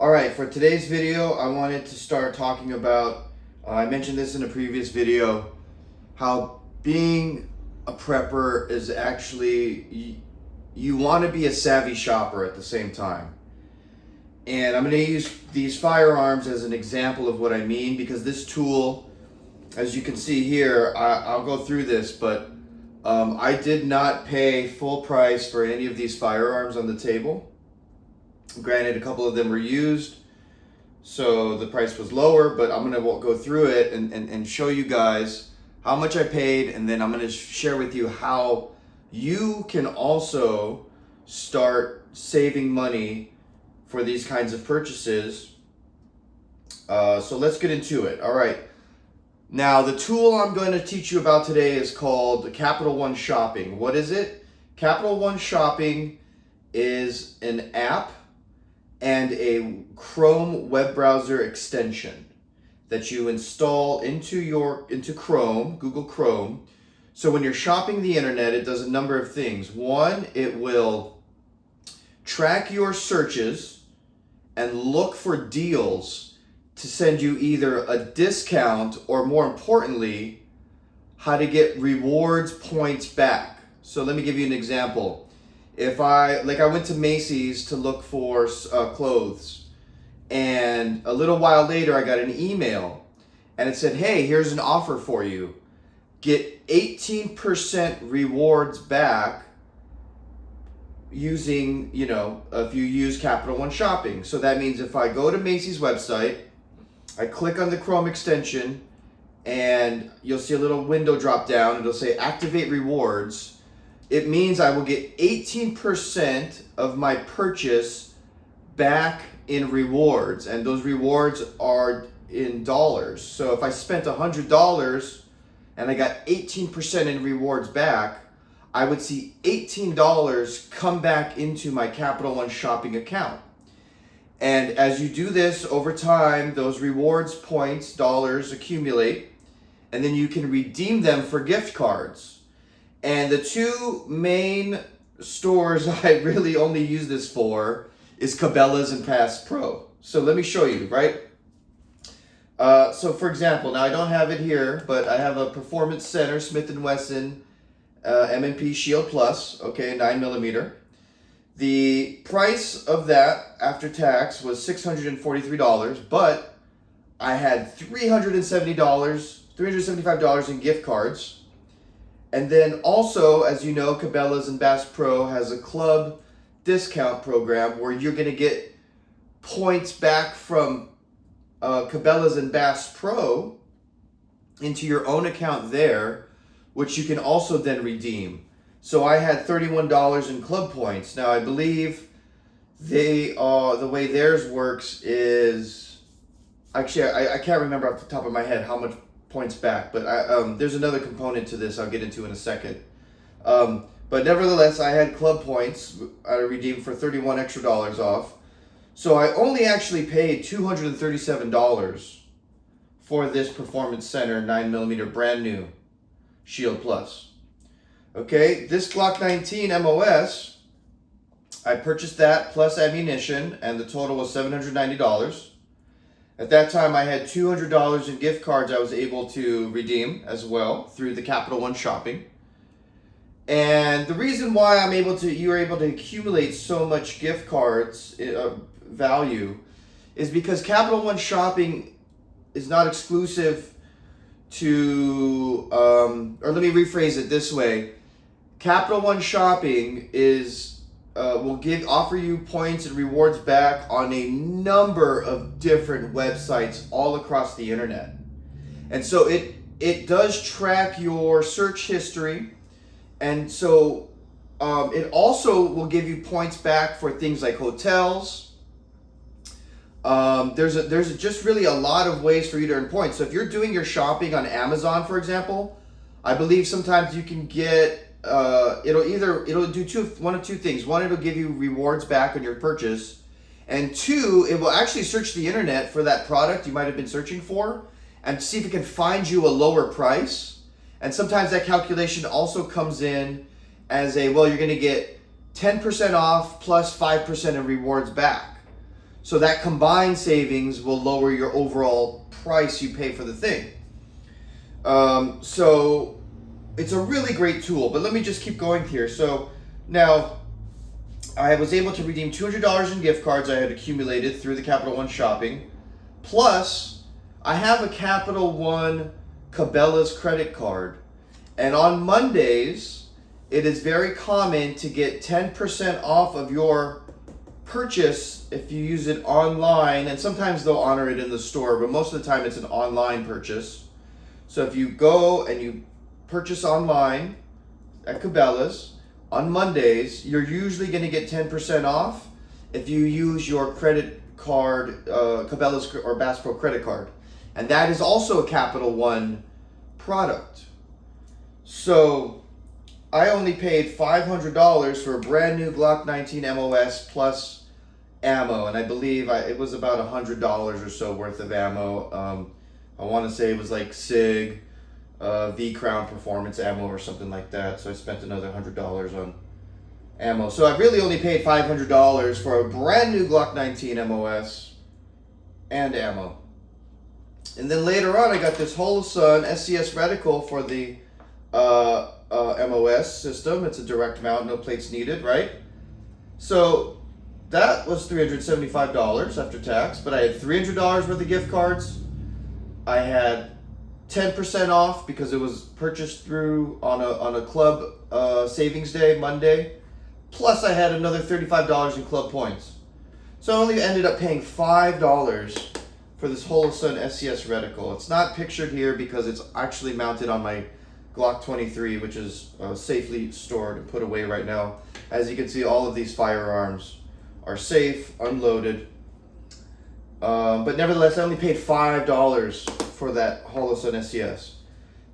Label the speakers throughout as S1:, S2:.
S1: Alright, for today's video, I wanted to start talking about, I mentioned this in a previous video, how being a prepper is actually, you want to be a savvy shopper at the same time. And I'm going to use these firearms as an example of what I mean, because this tool, as you can see here, I'll go through this, but I did not pay full price for any of these firearms on the table. Granted, a couple of them were used, so the price was lower, but I'm going to go through it and show you guys how much I paid, and then I'm going to share with you how you can also start saving money for these kinds of purchases. So let's get into it. All right. Now, the tool I'm going to teach you about today is called Capital One Shopping. What is it? Capital One Shopping is an app and a Chrome web browser extension that you install into Chrome, Google Chrome. So when you're shopping the internet, it does a number of things. One, it will track your searches and look for deals to send you either a discount or, more importantly, how to get rewards points back. So let me give you an example. If I went to Macy's to look for clothes, and a little while later I got an email and it said, hey, here's an offer for you. Get 18% rewards back using, if you use Capital One Shopping. So that means if I go to Macy's website, I click on the Chrome extension, and you'll see a little window drop down. It'll say activate rewards. It means I will get 18% of my purchase back in rewards, and those rewards are in dollars. So if I spent $100 and I got 18% in rewards back, I would see $18 come back into my Capital One Shopping account. And as you do this over time, those rewards points, dollars, accumulate, and then you can redeem them for gift cards. And the two main stores I really only use this for is Cabela's and Bass Pro. So let me show you, right? So for example, now I don't have it here, but I have a Performance Center Smith & Wesson M&P Shield Plus, okay, 9mm. The price of that after tax was $643, but I had $375 in gift cards. And then also, as you know, Cabela's and Bass Pro has a club discount program where you're going to get points back from Cabela's and Bass Pro into your own account there, which you can also then redeem. So I had $31 in club points. Now I believe the way theirs works is, actually I can't remember off the top of my head how much points back, but there's another component to this I'll get into in a second. But nevertheless, I had club points I redeemed for $31 extra off. So I only actually paid $237 for this Performance Center 9mm brand new Shield Plus. Okay, this Glock 19 MOS, I purchased that plus ammunition, and the total was $790. At that time, I had $200 in gift cards I was able to redeem as well through the Capital One Shopping. And the reason why you were able to accumulate so much gift cards value is because Capital One Shopping is not exclusive to, or let me rephrase it this way. Capital One Shopping will offer you points and rewards back on a number of different websites all across the internet. And so it does track your search history, and so it also will give you points back for things like hotels. There's just really a lot of ways for you to earn points. So if you're doing your shopping on Amazon, for example, I believe sometimes you can get it'll do one of two things. One, it'll give you rewards back on your purchase, and two, it will actually search the internet for that product you might have been searching for and see if it can find you a lower price. And sometimes that calculation also comes in as you're going to get 10% off plus 5% in rewards back. So that combined savings will lower your overall price you pay for the thing. So it's a really great tool, but let me just keep going here. So now I was able to redeem $200 in gift cards I had accumulated through the Capital One shopping. Plus, I have a Capital One Cabela's credit card. And on Mondays, it is very common to get 10% off of your purchase if you use it online. And sometimes they'll honor it in the store, but most of the time it's an online purchase. So if you go and you purchase online at Cabela's on Mondays, you're usually going to get 10% off if you use your credit card, Cabela's or Bass Pro credit card. And that is also a Capital One product. So I only paid $500 for a brand new Glock 19 MOS plus ammo, and I believe it was about $100 or so worth of ammo. I want to say it was like SIG, V-Crown Performance ammo or something like that. So I spent another $100 on ammo. So I really only paid $500 for a brand new Glock 19 MOS and ammo. And then later on, I got this Holosun SCS reticle for the MOS system. It's a direct mount, no plates needed, right? So that was $375 after tax, but I had $300 worth of gift cards. I had 10% off because it was purchased through on a club savings day, Monday. Plus I had another $35 in club points. So I only ended up paying $5 for this Holosun SCS reticle. It's not pictured here because it's actually mounted on my Glock 23, which is safely stored and put away right now. As you can see, all of these firearms are safe, unloaded. But nevertheless, I only paid $5 for that Holosun SCS.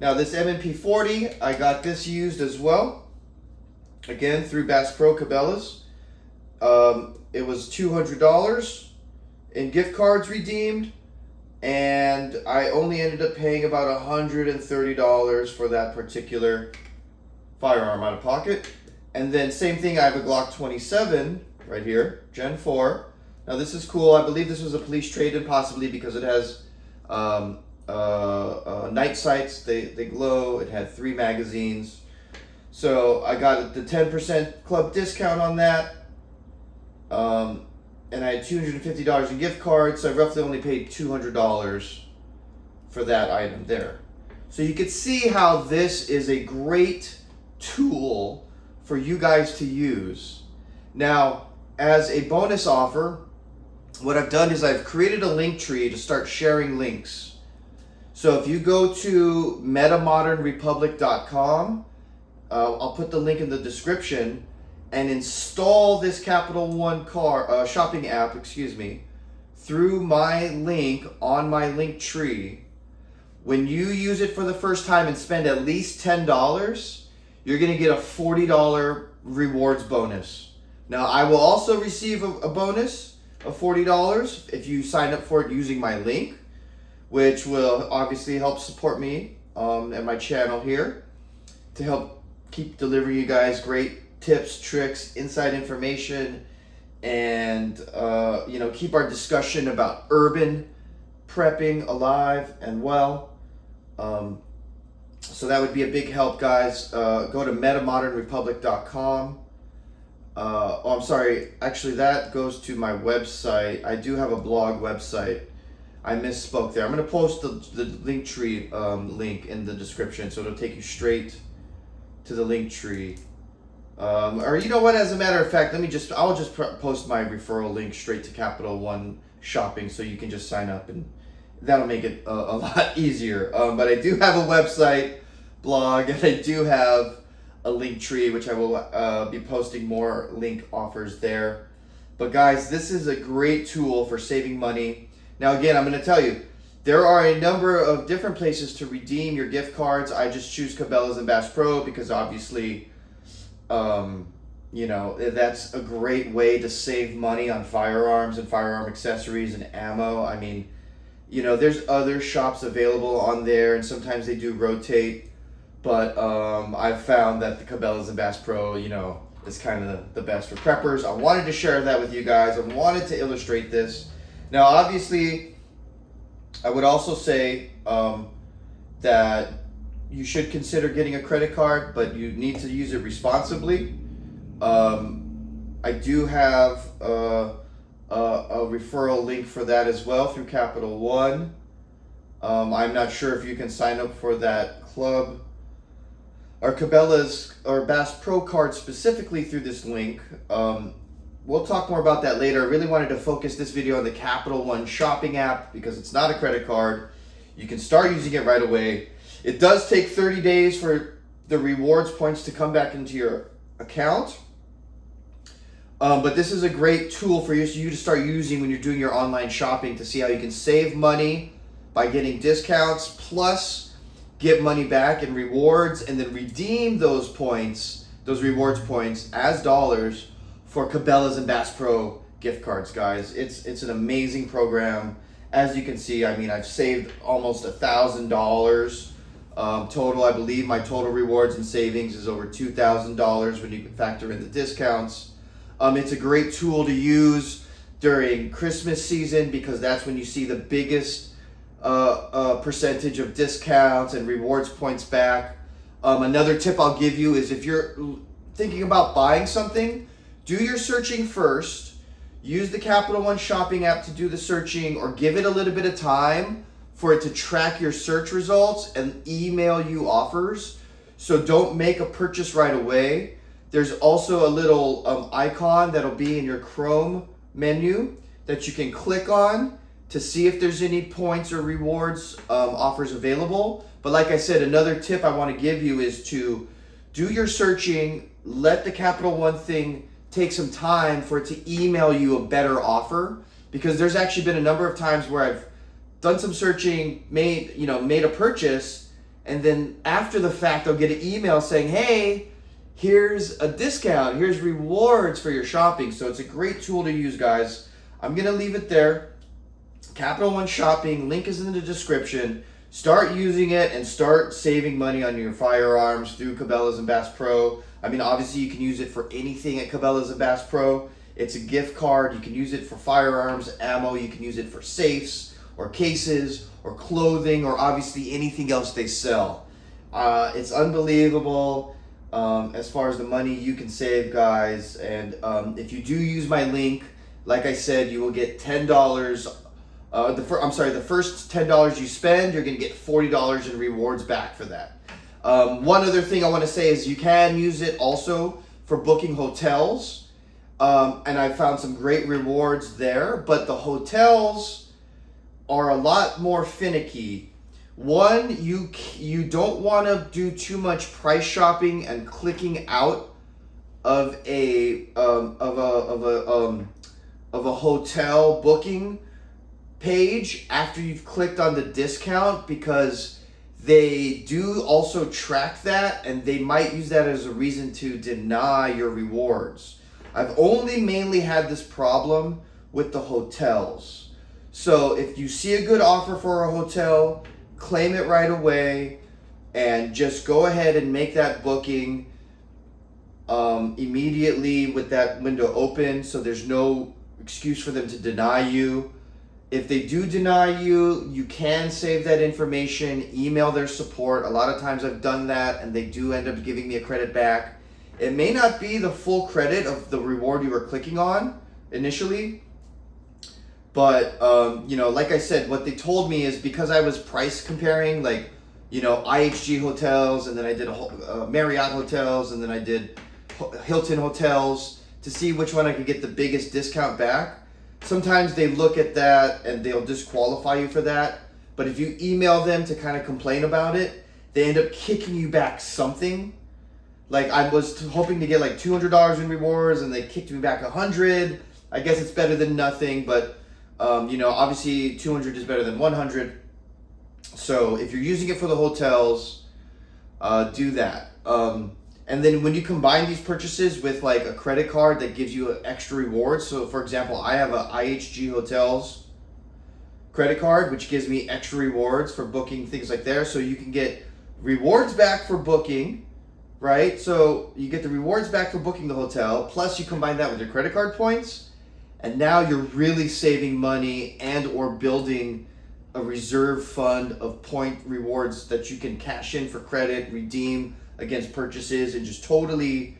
S1: Now this M&P 40, I got this used as well. Again, through Bass Pro Cabela's. It was $200 in gift cards redeemed. And I only ended up paying about $130 for that particular firearm out of pocket. And then same thing, I have a Glock 27 right here, Gen 4. Now this is cool. I believe this was a police trade-in, possibly because it has night sights. They glow. It had 3 magazines. So I got the 10% club discount on that. And I had $250 in gift cards, so I roughly only paid $200 for that item there. So you can see how this is a great tool for you guys to use. Now, as a bonus offer, what I've done is I've created a link tree to start sharing links. So if you go to metamodernrepublic.com, I'll put the link in the description, and install this Capital One shopping app, through my link on my link tree. When you use it for the first time and spend at least $10, you're going to get a $40 rewards bonus. Now, I will also receive a bonus of $40 if you sign up for it using my link, which will obviously help support me and my channel here to help keep delivering you guys great tips, tricks, inside information, and keep our discussion about urban prepping alive and well. So that would be a big help, guys. Go to metamodernrepublic.com. I'm sorry, actually that goes to my website. I do have a blog website. I misspoke there. I'm going to post the Linktree link in the description, so it'll take you straight to the Linktree. Or you know what, as a matter of fact, I'll just post my referral link straight to Capital One shopping, so you can just sign up, and that'll make it a lot easier. But I do have a website, blog, and I do have a link tree, which I will be posting more link offers there. But guys, this is a great tool for saving money. Now again, I'm going to tell you, there are a number of different places to redeem your gift cards. I just choose Cabela's and Bass Pro because obviously that's a great way to save money on firearms and firearm accessories and ammo. I mean, there's other shops available on there, and sometimes they do rotate, but I've found that the Cabela's and Bass Pro, is kind of the best for preppers. I wanted to share that with you guys. I wanted to illustrate this. Now, obviously, I would also say that you should consider getting a credit card, but you need to use it responsibly. I do have a referral link for that as well through Capital One. I'm not sure if you can sign up for that club or Cabela's or Bass Pro card specifically through this link. We'll talk more about that later. I really wanted to focus this video on the Capital One shopping app because it's not a credit card. You can start using it right away. It does take 30 days for the rewards points to come back into your account. But this is a great tool for you to start using when you're doing your online shopping to see how you can save money by getting discounts, plus get money back in rewards, and then redeem those points, those rewards points, as dollars for Cabela's and Bass Pro gift cards, guys. It's an amazing program. As you can see, I mean, I've saved almost $1,000 total. I believe my total rewards and savings is over $2,000 when you factor in the discounts. It's a great tool to use during Christmas season because that's when you see the biggest percentage of discounts and rewards points back. Another tip I'll give you is if you're thinking about buying something, do your searching first. Use the Capital One shopping app to do the searching, or give it a little bit of time for it to track your search results and email you offers. So don't make a purchase right away. There's also a little icon that'll be in your Chrome menu that you can click on to see if there's any points or rewards offers available. But like I said, another tip I want to give you is to do your searching, let the Capital One thing take some time for it to email you a better offer, because there's actually been a number of times where I've done some searching, made a purchase, and then after the fact I'll get an email saying, hey, here's a discount, here's rewards for your shopping. So it's a great tool to use, guys. I'm gonna leave it there. Capital One shopping, link is in the description. Start using it and start saving money on your firearms through Cabela's and Bass Pro. I mean, obviously you can use it for anything at Cabela's and Bass Pro. It's a gift card. You can use it for firearms, ammo. You can use it for safes or cases or clothing or obviously anything else they sell. It's unbelievable as far as the money you can save, guys. And if you do use my link, like I said, you will get $10. The first $10 you spend, you're gonna get $40 in rewards back for that. One other thing I want to say is you can use it also for booking hotels, and I found some great rewards there, but the hotels are a lot more finicky. One, you don't want to do too much price shopping and clicking out of a hotel booking page after you've clicked on the discount, because they do also track that and they might use that as a reason to deny your rewards. I've only mainly had this problem with the hotels. So if you see a good offer for a hotel, claim it right away and just go ahead and make that booking immediately with that window open, so there's no excuse for them to deny you. If they do deny you, you can save that information, email their support. A lot of times I've done that and they do end up giving me a credit back. It may not be the full credit of the reward you were clicking on initially, but like I said, what they told me is because I was price comparing, like, IHG hotels, and then I did Marriott hotels, and then I did Hilton hotels to see which one I could get the biggest discount back. Sometimes they look at that and they'll disqualify you for that. But if you email them to kind of complain about it, they end up kicking you back something. Like I was hoping to get like $200 in rewards and they kicked me back $100. I guess it's better than nothing, but obviously 200 is better than 100. So if you're using it for the hotels, do that. And then when you combine these purchases with like a credit card that gives you extra rewards. So for example, I have a IHG Hotels credit card, which gives me extra rewards for booking things like there. So you can get rewards back for booking right? So you get the rewards back for booking the hotel, plus you combine that with your credit card points, and now you're really saving money and or building a reserve fund of point rewards that you can cash in for credit, redeem against purchases, and just totally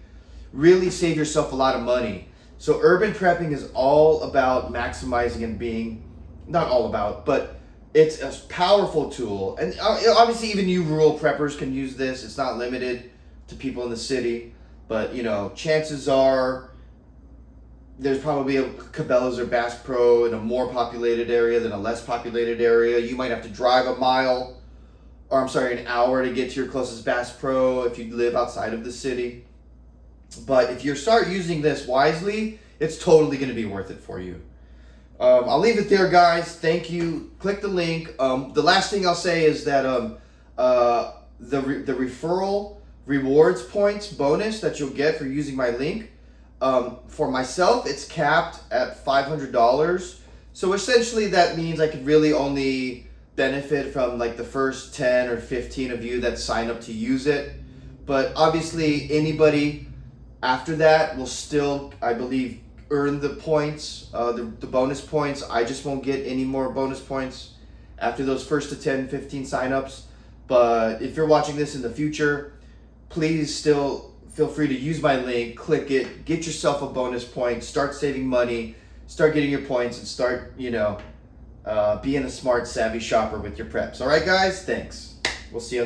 S1: really save yourself a lot of money. So urban prepping is all about maximizing and being, not all about, but it's a powerful tool. And obviously even you rural preppers can use this. It's not limited to people in the city, but chances are there's probably a Cabela's or Bass Pro in a more populated area than a less populated area. You might have to drive an hour to get to your closest Bass Pro if you live outside of the city. But if you start using this wisely, it's totally going to be worth it for you. I'll leave it there, guys. Thank you. Click the link. The last thing I'll say is that the referral rewards points bonus that you'll get for using my link, for myself, it's capped at $500. So essentially that means I could really only benefit from like the first 10 or 15 of you that sign up to use it. But obviously anybody after that will still, I believe, earn the points, the bonus points. I just won't get any more bonus points after those first to 10, 15 signups. But if you're watching this in the future, please still feel free to use my link, click it, get yourself a bonus point, start saving money, start getting your points, and start, being a smart, savvy shopper with your preps. All right, guys? Thanks. We'll see you on the